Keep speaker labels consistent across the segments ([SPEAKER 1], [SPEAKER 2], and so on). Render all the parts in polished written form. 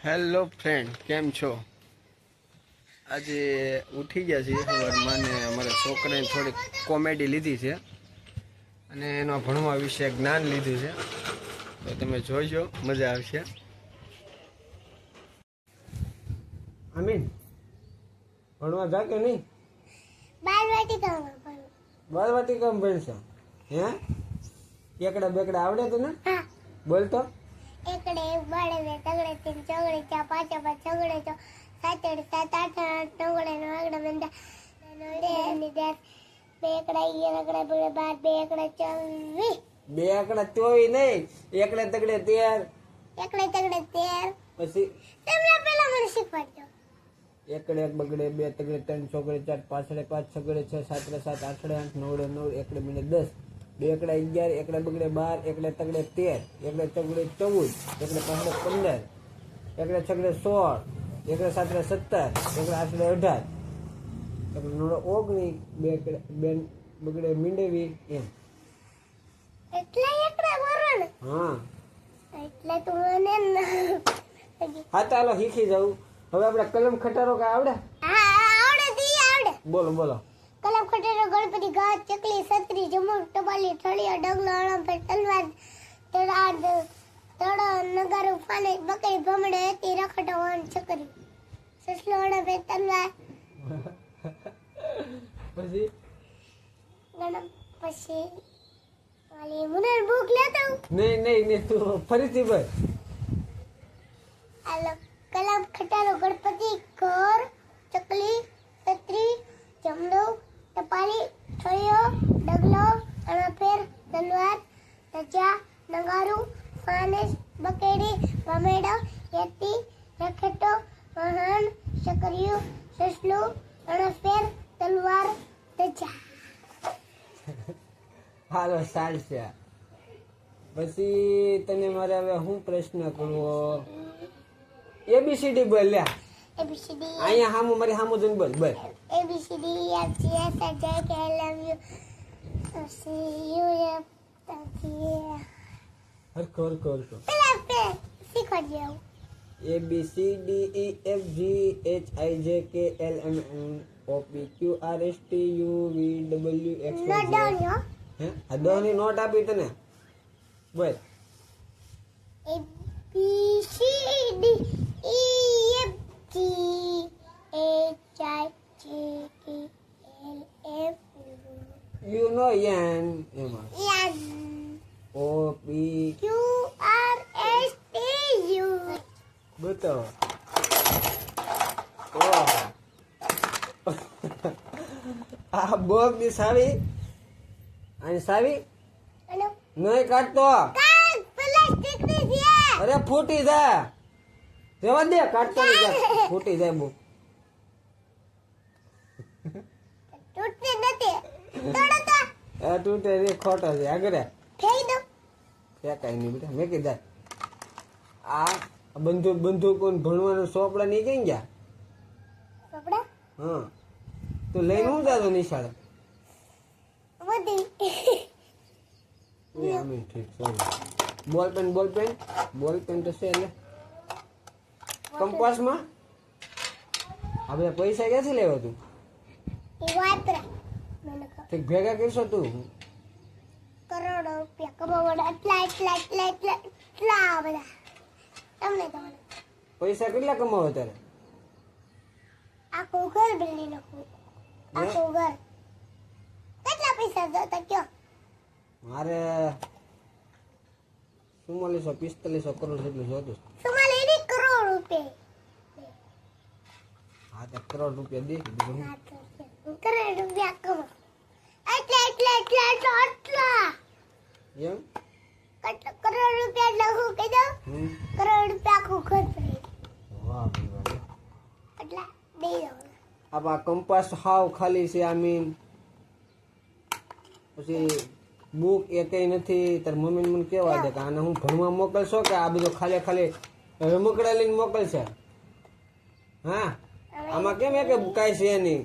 [SPEAKER 1] Hello friend, કેમ છો? આજે ઉઠી ગયા છીએ સવારમાં ને અમારા છોકરાને થોડીક કોમેડી લીધી છે અને એનો ભણવા વિશે જ્ઞાન લીધું છે, તો તમે જોઈજો, મજા આવશે. આમીન, ભણવા જા કે નહીં? બાલવાટિકામાં ભણશો? હે? એકડા બેકડા આવડે તને? બોલ તો.
[SPEAKER 2] એકડે બળે તગડે તીન ચગડે ચા પાંચ પાંચ ચગડે ચો સાતડે સાત આઠ નવડે નવડે મંદા નવડે દસ બે એકડા એકડા બળે 12 બે એકડા 24
[SPEAKER 1] બે એકડા 24 નહીં, એકડે તગડે 13
[SPEAKER 2] એકડે તગડે 13
[SPEAKER 1] પછી
[SPEAKER 2] તમને પહેલા મને શીખવાડજો.
[SPEAKER 1] એકડે એક બગડે બે તગડે 3 ચોગડે 4 પાંચડે 5 છગડે 6 સાતડે 7 આઠડે 8 નવડે 9 એકડે મિનિટ 10 બે એકડા 11 એકડે બગડે 12 એકડે તગડે 13 એકડે ચગડે 14 એકડે પાંચડે 15 એકડે છગડે 16 એકડે સાતડે 17 એકડે આઠડે 18 એકડે નવડે 19 બે એકડે બેન બગડે મીંડે 20 એમ.
[SPEAKER 2] એટલે એકડા બરોબર.
[SPEAKER 1] હા,
[SPEAKER 2] એટલે તો મને
[SPEAKER 1] હા ચાલો શીખી જાઉં. હવે આપણે કલમ ખટારો કા આવડે?
[SPEAKER 2] હા આવડે દી આવડે.
[SPEAKER 1] બોલો બોલો.
[SPEAKER 2] કલમ ખટારો ગણપતિ ગાત ચકલી છત્રી જમુર ટપાલી ઠળિયા ડગલો અળંફે તલવાર તળાદ તળો નગારું ફાને બકરી ભમડે હતી રખડો વાન છકરી સસલો અળંફે તલવાર
[SPEAKER 1] પછી
[SPEAKER 2] ગણમ પછી વાલી મને ભૂખ લેતો
[SPEAKER 1] નહીં તું ફરીથી બોલ.
[SPEAKER 2] આલો કલમ ખટારો ગણપતિ ઘર ચકલી છત્રી જમડો ટપાલી ઠળિયો ડગલો અળંફેર તલવાર ધજા નગારું ફાનેસ બકેડી ભમેડો યતી રખેટો વાહન શકરિયું સસલું અળંફેર તલવાર ધજા.
[SPEAKER 1] હાલો ચાલશે. પછી તને મારે હવે હું પ્રશ્ન કરવો? ABCD બોલ લે.
[SPEAKER 2] ABCD
[SPEAKER 1] અહીંયા હામું મારી હામું જોઈને બોલ બોલ.
[SPEAKER 2] ABCD F G H I J K L M N O P Q R S T U V
[SPEAKER 1] હરખો
[SPEAKER 2] પેલા pay શીખવાડજો.
[SPEAKER 1] ABCD E F G H I J K L M N O P Q R S T U V W X
[SPEAKER 2] no
[SPEAKER 1] Y
[SPEAKER 2] down
[SPEAKER 1] Z.
[SPEAKER 2] યો
[SPEAKER 1] હે આ દોની not આપી તને બોલ.
[SPEAKER 2] A B C D E F G H I J K L M
[SPEAKER 1] you know N એમાં
[SPEAKER 2] N
[SPEAKER 1] O P
[SPEAKER 2] Q R S T U
[SPEAKER 1] બતાવો. ઓહ આ બોક ની સાવી અને સાવી
[SPEAKER 2] અને
[SPEAKER 1] નહીં કાઢતો.
[SPEAKER 2] કાલ પ્લાસ્ટિક ની છે.
[SPEAKER 1] અરે ફૂટી જાય, રેવા દે, કાઢતો નહીં જાય, ફૂટી જાય બહુ.
[SPEAKER 2] તૂટતી નથી તોડો તો
[SPEAKER 1] આ તૂટે રે, ખોટો છે આગળ
[SPEAKER 2] ફેંકી દો.
[SPEAKER 1] ફેંકાય નહીં બેટા, મેં કીધા આ બંદૂક ભણવાનું ચોપડા નહીં કઈ ગયા?
[SPEAKER 2] કપડા
[SPEAKER 1] હા, તો લઈને હું જાતો નિશાળે?
[SPEAKER 2] બધી
[SPEAKER 1] એ અમે ઠીક ચાલો. બોલપેન તો છે એટલે કંપાસમાં આ બધા પૈસા ક્યાંથી લેવા તું?
[SPEAKER 2] એ વાપરા મને
[SPEAKER 1] તે ભેગા કરશો તું?
[SPEAKER 2] કરોડો રૂપિયા કમાવાના એટલા બધા તમને તમને
[SPEAKER 1] પૈસા કેટલા કમાવો તારે?
[SPEAKER 2] આખું ઘર બિલ્ડી નાખું. આખું ઘર. કેટલા પૈસા જોતા કયો?
[SPEAKER 1] મારે 4445 કરોડ જેટલું જોતું.
[SPEAKER 2] તમારે એની કરોડ રૂપિયા.
[SPEAKER 1] હા, તે કરોડ રૂપિયા દે કીધું.
[SPEAKER 2] કરોડ રૂપિયા કમા એટલા
[SPEAKER 1] એમ
[SPEAKER 2] કરોડ રૂપિયા એટલે હું કહી દઉં. કરોડ રૂપિયા આખું ઘર બિલ્ડી.
[SPEAKER 1] વાહ ભાઈ વાહ.
[SPEAKER 2] એટલા દઈ દઉં.
[SPEAKER 1] આ કંપાસ હાવ ખાલી છે. આમીન પછી બુક એ કઈ નથી. તાર મમ્મી મને કેવા દે કે આને હું ભણવા મોકલશો કે આ બધું ખાલી રમકડા લઈને મોકલશે? હા, આમાં કેમ કે કાંઈ છે નહીં.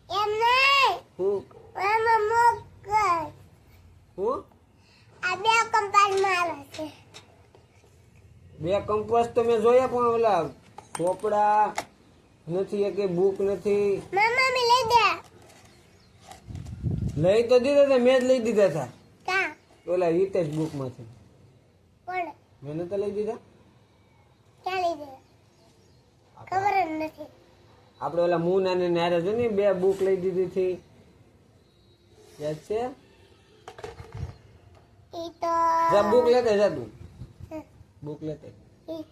[SPEAKER 2] એમ નહીં
[SPEAKER 1] હું
[SPEAKER 2] એમાં મોકલ.
[SPEAKER 1] હું
[SPEAKER 2] આ બે કંપાસ મારે છે.
[SPEAKER 1] બે કંપાસ તો મેં જોયા પણ ઓલા ચોપડા નથી કે બુક નથી.
[SPEAKER 2] મામા મે લઈ દે.
[SPEAKER 1] લઈ તો દીધા હતા, મેં જ લઈ દીધા હતા
[SPEAKER 2] કા
[SPEAKER 1] ઓલા હિતેશ બુક માંથી.
[SPEAKER 2] કોણ
[SPEAKER 1] મેં નતા લઈ દીધા.
[SPEAKER 2] ક્યાં લઈ દે ખબર જ નથી.
[SPEAKER 1] આપણે ઓલા મુના ને નારે જો ને બે બુક લઈ દીધી હતી, યાદ છે?
[SPEAKER 2] ઈ તો
[SPEAKER 1] જા બુક લેતે જા તું, બુક લેતે.
[SPEAKER 2] ઈ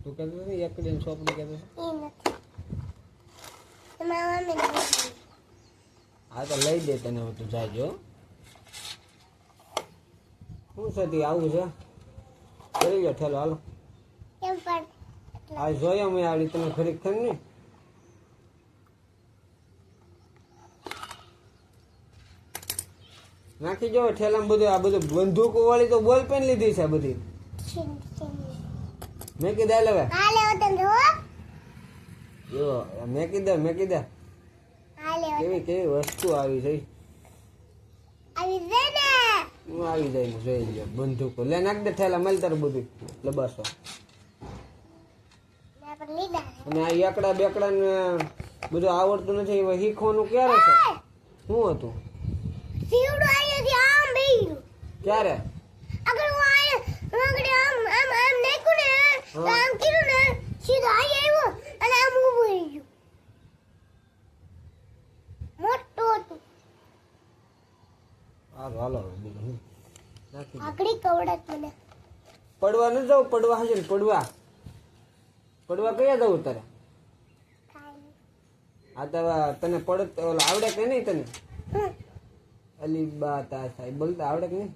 [SPEAKER 1] તું કહેતો ને એક દિન ચોપડી કહેતો.
[SPEAKER 2] નથી. મામા મે લઈ દે.
[SPEAKER 1] હા તો લઈ દે તને, હવે તું જાજો. શું છે તી આવું છે? કરી લો ઠેલો હાલો.
[SPEAKER 2] કેમ પણ
[SPEAKER 1] આ જોયા મેં આવડી તમે ખરેખર ને. નાખી જો ઠેલામાં બધું. આ બધું બંદૂકો વાળી તો બોલ પેન લીધી છે બધી.
[SPEAKER 2] છીન છીન
[SPEAKER 1] મેં કીધા હવે
[SPEAKER 2] હાલે વતન જો
[SPEAKER 1] જો મેં કીધા
[SPEAKER 2] હાલે વતન
[SPEAKER 1] કેવી કેવી વસ્તુ આવી છે.
[SPEAKER 2] આવી દે ને.
[SPEAKER 1] હું આવી જાય ને જોઈ લ્યો બંદૂકો. લે નાખ દે ઠેલા મલ તાર બધું લબાસો.
[SPEAKER 2] મેં પણ લીધા.
[SPEAKER 1] અને આ એકડા બેકડા ને બધું આવડતું નથી, હવે શીખવાનું ક્યારે છે? શું હતું?
[SPEAKER 2] સીવડો આયાથી આમ બેહ્યું.
[SPEAKER 1] ક્યારે?
[SPEAKER 2] અગર હું આયા આગળ આમ નાખ્યું ને તો આમ કીધું ને સીધો આઈ આવ્યો અને આમ ઊભું રહી ગયું. મોટું હતું.
[SPEAKER 1] હાલો હાલો બીજું હું નાખી દે.
[SPEAKER 2] આગળ કવડત મને.
[SPEAKER 1] પડવા ન જાવ, પડવા હશે ને પડવા કયા જવું તારે?
[SPEAKER 2] કાઈ
[SPEAKER 1] આ તો તને પડ ઓલા આવડે કે નહીં તને?
[SPEAKER 2] હમ
[SPEAKER 1] અલી બા તા સાહેબ બોલતા આવડે કે નહીં?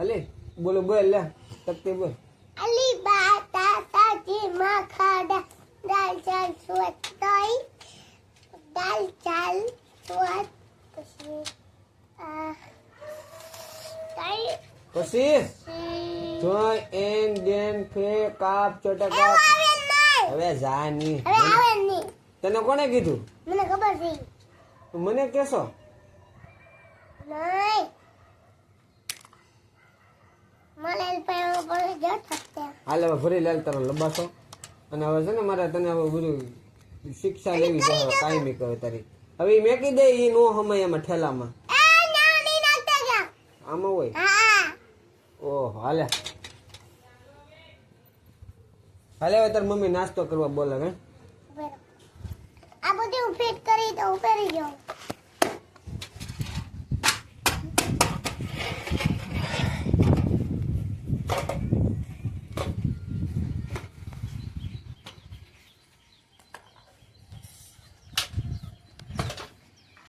[SPEAKER 1] અલી બોલો બોલ લે તકતી બોલ.
[SPEAKER 2] અલી બાતા તાજી માં ખાડા દાલ ચાલ સુવત તોય દાલ ચાલ સુવત પછી
[SPEAKER 1] પછી જોઈ એન દેન ફે કાપ ચોટા કાપ.
[SPEAKER 2] આવે નહીં.
[SPEAKER 1] હવે જા ની.
[SPEAKER 2] હવે આવે નહીં.
[SPEAKER 1] તને કોણે કીધું?
[SPEAKER 2] મને ખબર છે.
[SPEAKER 1] તું મને કેશો?
[SPEAKER 2] નહીં મને પણ પડે જટ થતે.
[SPEAKER 1] હાલ હવે ફરી લાલ તારો લબાસો. અને હવે છે ને મારે તને હવે બધું શિક્ષા લેવી છે કાયમી કહે તારી. હવે ઈ મેકી દે ઈ નો હમાય એમાં ઠેલામાં.
[SPEAKER 2] એ ના નહીં નાખતા જા.
[SPEAKER 1] આમાં હોય.
[SPEAKER 2] હા
[SPEAKER 1] ઓહો હાલે હવે તાર મમ્મી નાસ્તો કરવા બોલે હે.
[SPEAKER 2] બરાબર. આ બધું ફિટ કરી તો ઉપેરી જાઉં.